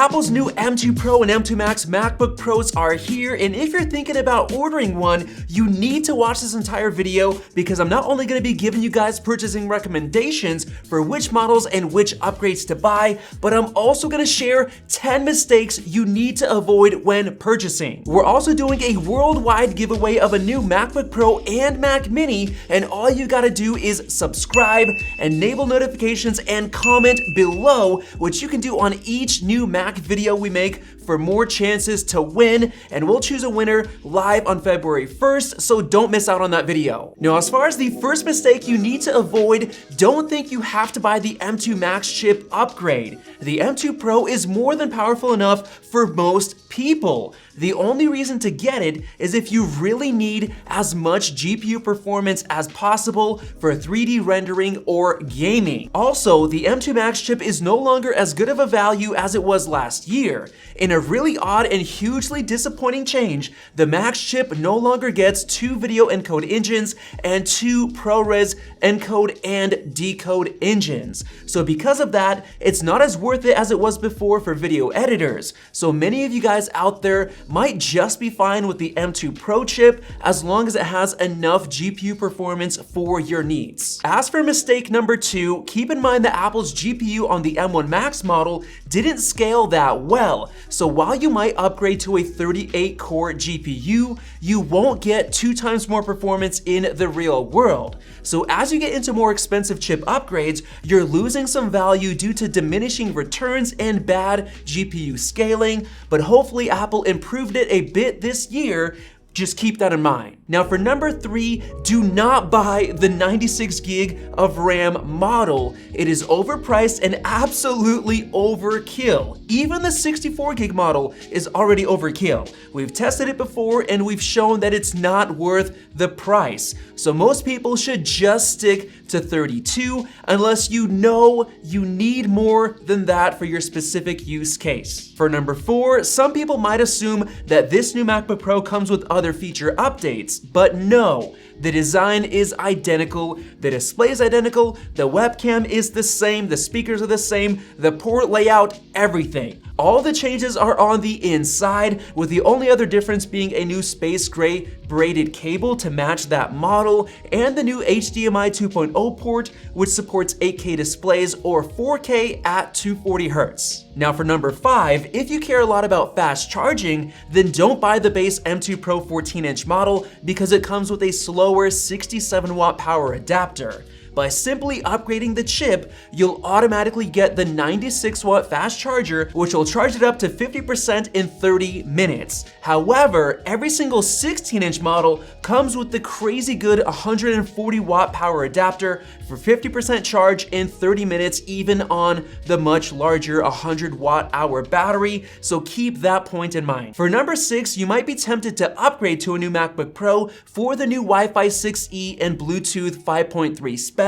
Apple's new M2 Pro and M2 Max MacBook Pros are here, and if you're thinking about ordering one, you need to watch this entire video because I'm not only going to be giving you guys purchasing recommendations for which models and which upgrades to buy, but I'm also going to share 10 mistakes you need to avoid when purchasing. We're also doing a worldwide giveaway of a new MacBook Pro and Mac Mini, and all you got to do is subscribe, enable notifications, and comment below, which you can do on each new Mac video we make for more chances to win, and we'll choose a winner live on February 1st, so don't miss out on that video. Now, as far as the first mistake you need to avoid, don't think you have to buy the M2 Max chip upgrade. The M2 Pro is more than powerful enough for most people. The only reason to get it is if you really need as much GPU performance as possible for 3D rendering or gaming. Also, the M2 Max chip is no longer as good of a value as it was last year. In a really odd and hugely disappointing change, the Max chip no longer gets 2 video encode engines and 2 ProRes encode and decode engines. So because of that, it's not as worth it as it was before for video editors. So many of you guys out there might just be fine with the M2 Pro chip as long as it has enough GPU performance for your needs. As for mistake number 2, keep in mind that Apple's GPU on the M1 Max model didn't scale that well. So while you might upgrade to a 38-core GPU, you won't get 2 times more performance in the real world. So as you get into more expensive chip upgrades, you're losing some value due to diminishing returns and bad GPU scaling, but hopefully Apple improved it a bit this year. Just keep that in mind. Now for number 3, do not buy the 96 gig of RAM model. It is overpriced and absolutely overkill. Even the 64 gig model is already overkill. We've tested it before and we've shown that it's not worth the price. So most people should just stick to 32 unless you know you need more than that for your specific use case. For number 4, some people might assume that this new MacBook Pro comes with other feature updates, but no. The design is identical, the display is identical, the webcam is the same, the speakers are the same, the port layout, everything. All the changes are on the inside, with the only other difference being a new space gray braided cable to match that model, and the new HDMI 2.0 port, which supports 8K displays or 4K at 240 Hz. Now for number 5, if you care a lot about fast charging, then don't buy the base M2 Pro 14-inch model because it comes with a slower 67-watt power adapter. By simply upgrading the chip, you'll automatically get the 96-watt fast charger, which will charge it up to 50% in 30 minutes. However, every single 16-inch model comes with the crazy good 140-watt power adapter for 50% charge in 30 minutes, even on the much larger 100-watt-hour battery, so keep that point in mind. For number 6, you might be tempted to upgrade to a new MacBook Pro for the new Wi-Fi 6E and Bluetooth 5.3 specs,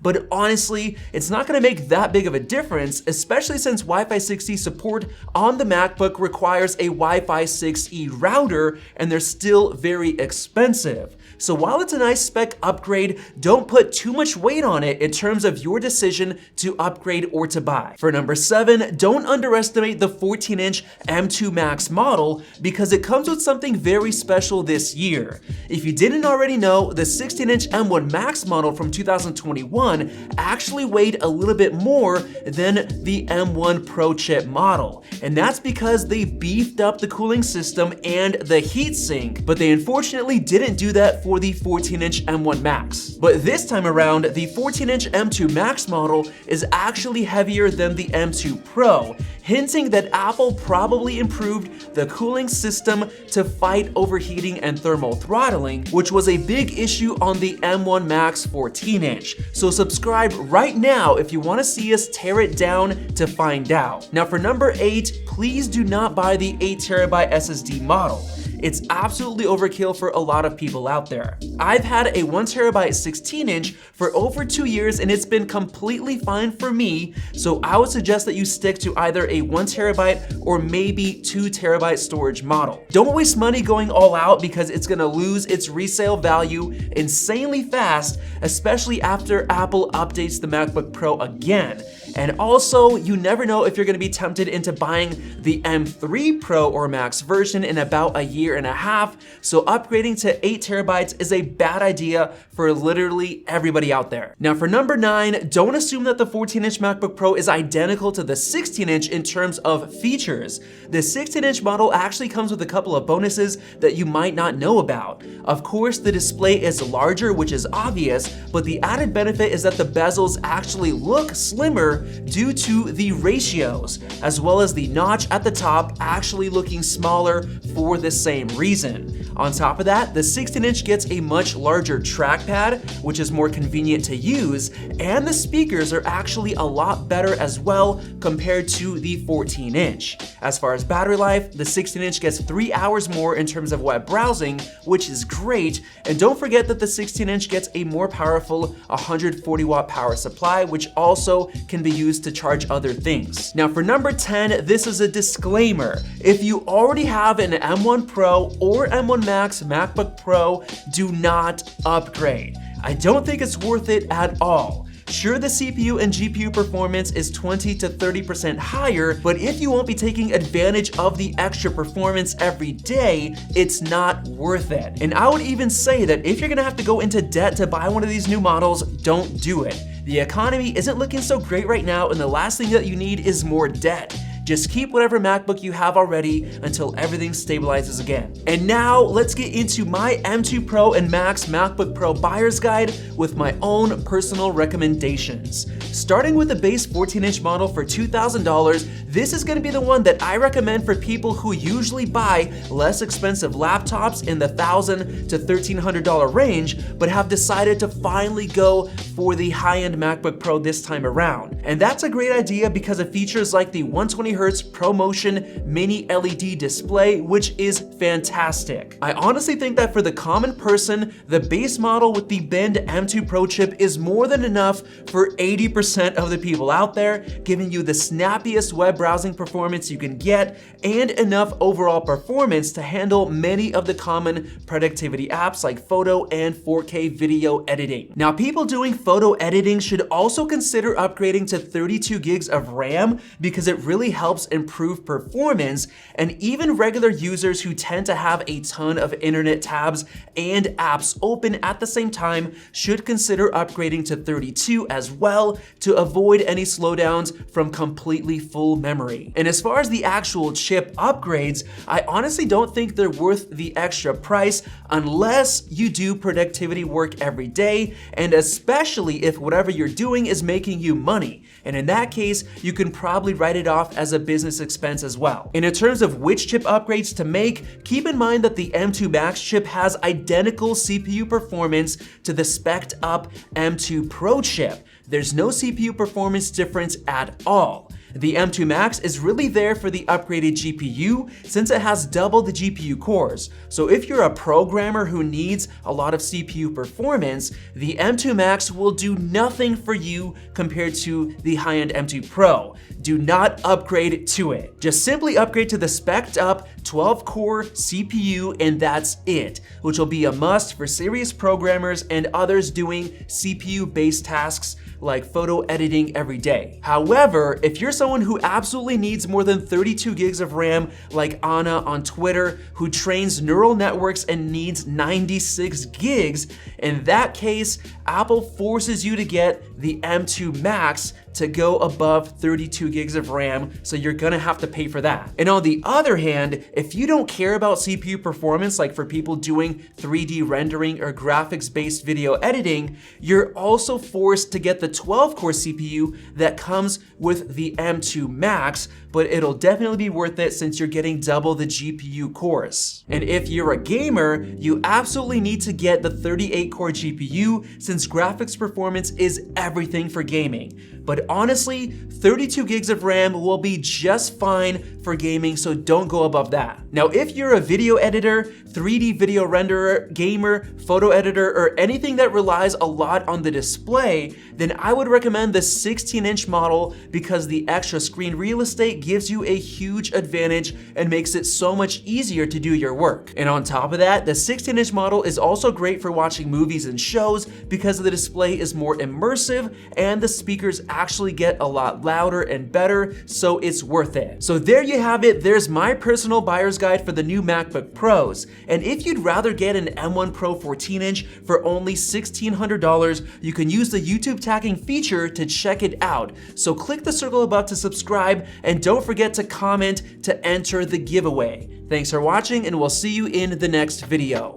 but honestly, it's not going to make that big of a difference, especially since Wi-Fi 6E support on the MacBook requires a Wi-Fi 6E router, and they're still very expensive. So while it's a nice spec upgrade, don't put too much weight on it in terms of your decision to upgrade or to buy. For number 7, don't underestimate the 14-inch M2 Max model because it comes with something very special this year. If you didn't already know, the 16-inch M1 Max model from 2021 actually weighed a little bit more than the M1 Pro chip model. And that's because they beefed up the cooling system and the heatsink, but they unfortunately didn't do that for the 14-inch M1 Max. But this time around, the 14-inch M2 Max model is actually heavier than the M2 Pro, hinting that Apple probably improved the cooling system to fight overheating and thermal throttling, which was a big issue on the M1 Max 14-inch. So subscribe right now if you want to see us tear it down to find out. Now for number 8, please do not buy the 8TB SSD model. It's absolutely overkill for a lot of people out there. I've had a 1TB 16-inch for over 2 years and it's been completely fine for me, so I would suggest that you stick to either a 1TB or maybe 2TB storage model. Don't waste money going all out because it's gonna lose its resale value insanely fast, especially after Apple updates the MacBook Pro again. And also, you never know if you're gonna be tempted into buying the M3 Pro or Max version in about a year and a half, so upgrading to 8 terabytes is a bad idea for literally everybody out there. Now for number 9, don't assume that the 14-inch MacBook Pro is identical to the 16-inch in terms of features. The 16-inch model actually comes with a couple of bonuses that you might not know about. Of course, the display is larger, which is obvious, but the added benefit is that the bezels actually look slimmer due to the ratios, as well as the notch at the top actually looking smaller for the same reason. On top of that, the 16-inch gets a much larger trackpad, which is more convenient to use, and the speakers are actually a lot better as well compared to the 14-inch. As far as battery life, the 16-inch gets 3 hours more in terms of web browsing, which is great, and don't forget that the 16-inch gets a more powerful 140-watt power supply, which also can be used to charge other things. Now for number 10, this is a disclaimer. If you already have an M1 Pro or M1 Max MacBook Pro, do not upgrade. I don't think it's worth it at all. Sure, the CPU and GPU performance is 20 to 30% higher, but if you won't be taking advantage of the extra performance every day, it's not worth it. And I would even say that if you're gonna have to go into debt to buy one of these new models, don't do it. The economy isn't looking so great right now, and the last thing that you need is more debt. Just keep whatever MacBook you have already until everything stabilizes again. And now let's get into my M2 Pro and Max MacBook Pro buyer's guide with my own personal recommendations. Starting with the base 14-inch model for $2,000, this is gonna be the one that I recommend for people who usually buy less expensive laptops in the $1,000 to $1,300 range, but have decided to finally go for the high-end MacBook Pro this time around. And that's a great idea because of features like the 120Hz ProMotion mini LED display, which is fantastic. I honestly think that for the common person, the base model with the Bend M2 Pro chip is more than enough for 80% of the people out there, giving you the snappiest web browsing performance you can get and enough overall performance to handle many of the common productivity apps like photo and 4K video editing. Now, people doing photo editing should also consider upgrading to 32 gigs of RAM because it really helps improve performance, and even regular users who tend to have a ton of internet tabs and apps open at the same time should consider upgrading to 32 as well to avoid any slowdowns from completely full memory. And as far as the actual chip upgrades, I honestly don't think they're worth the extra price unless you do productivity work every day, and especially if whatever you're doing is making you money. And in that case, you can probably write it off as a business expense as well. And in terms of which chip upgrades to make, keep in mind that the M2 Max chip has identical CPU performance to the spec'd up M2 Pro chip. There's no CPU performance difference at all. The M2 Max is really there for the upgraded GPU since it has double the GPU cores. So if you're a programmer who needs a lot of CPU performance, the M2 Max will do nothing for you compared to the high-end M2 Pro. Do not upgrade to it. Just simply upgrade to the spec'd up 12-core CPU and that's it, which will be a must for serious programmers and others doing CPU-based tasks like photo editing every day. However, if you're someone who absolutely needs more than 32 gigs of RAM, like Anna on Twitter, who trains neural networks and needs 96 gigs, in that case, Apple forces you to get the M2 Max to go above 32 gigs of RAM, so you're gonna have to pay for that. And on the other hand, if you don't care about CPU performance, like for people doing 3D rendering or graphics-based video editing, you're also forced to get the 12-core CPU that comes with the M2 Max, but it'll definitely be worth it since you're getting double the GPU cores. And if you're a gamer, you absolutely need to get the 38-core GPU since graphics performance is everything for gaming. But honestly, 32 gigs of RAM will be just fine for gaming, so don't go above that. Now, if you're a video editor, 3D video renderer, gamer, photo editor, or anything that relies a lot on the display, then I would recommend the 16-inch model because the extra screen real estate gives you a huge advantage and makes it so much easier to do your work. And on top of that, the 16-inch model is also great for watching movies and shows because the display is more immersive and the speakers actually get a lot louder and better, so it's worth it. So there you have it. There's my personal buyer's guide for the new MacBook Pros. And if you'd rather get an M1 Pro 14-inch for only $1,600, you can use the YouTube tagging feature to check it out. So click the circle above to subscribe and don't forget to comment to enter the giveaway. Thanks for watching and we'll see you in the next video.